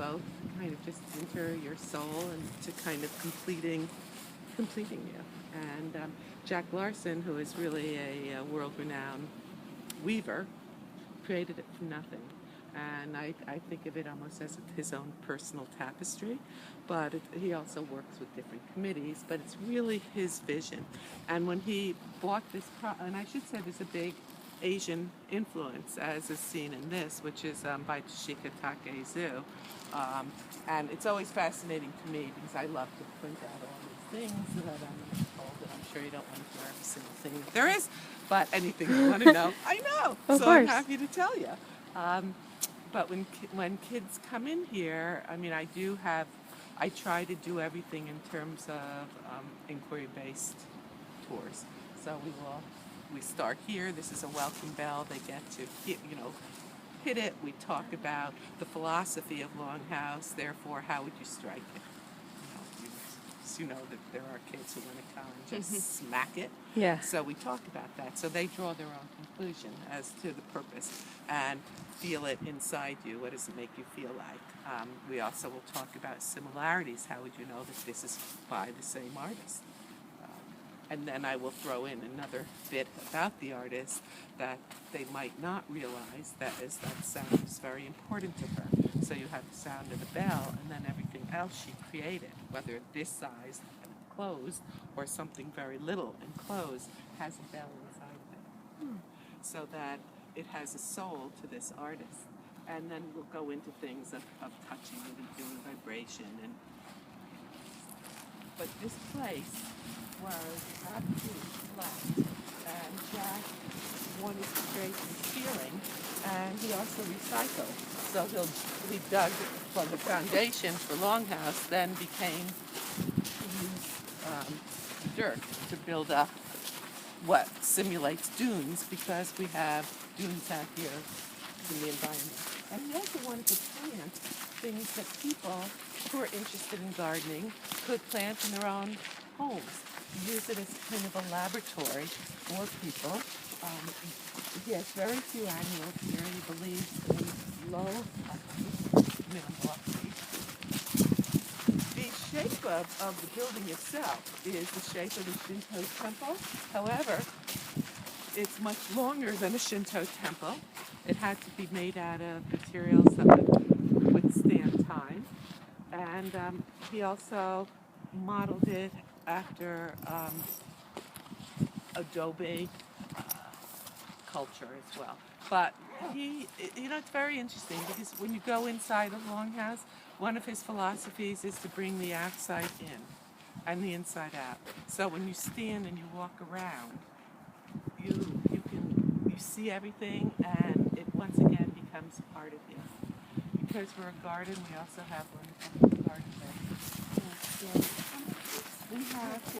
both kind of just enter your soul and to kind of completing you. And Jack Larson, who is really a world-renowned weaver, created it from nothing. And I think of it almost as his own personal tapestry, but he also works with different committees, but it's really his vision. And when he bought this, and I should say there's a big Asian influence, as is seen in this, which is by Toshika Takezu. And it's always fascinating to me because I love to print out all these things that I'm told, and I'm sure you don't want to hear every single thing that there is, but anything you want to know, I know. Of so course. I'm happy to tell you. But when kids come in here, I mean, I try to do everything in terms of inquiry-based tours. So we start here. This is a welcome bell. They get to hit it. We talk about the philosophy of Longhouse. Therefore, how would you strike it? You know that there are kids who want to come and just smack it. Yeah. So we talk about that. So they draw their own conclusion as to the purpose and feel it inside you. What does it make you feel like? We also will talk about similarities. How would you know that this is by the same artist? And then I will throw in another bit about the artist that they might not realize, that sound is very important to her. So you have the sound of the bell and then everything else she created, whether this size and closed or something very little and closed, has a bell inside of it. So that it has a soul to this artist. And then we'll go into things of touching it and feeling vibration. But this place was absolutely flat, and Jack wanted to create this feeling, and he also recycled. So he dug from the foundation for Longhouse, then became dirt to build up what simulates dunes, because we have dunes out here in the environment. And he also wanted to plant things that people who are interested in gardening could plant in their own homes. Use it as kind of a laboratory for people. He has very few annuals here. He believes in low minimal. The shape of the building itself is the shape of the Shinto temple. However, it's much longer than a Shinto temple. It had to be made out of materials that would withstand time. And he also modeled it after adobe culture as well. But it's very interesting because when you go inside of Longhouse, one of his philosophies is to bring the outside in and the inside out. So when you stand and you walk around, you see everything, and it once again becomes part of you. Because we're a garden, we also have one garden bed. We have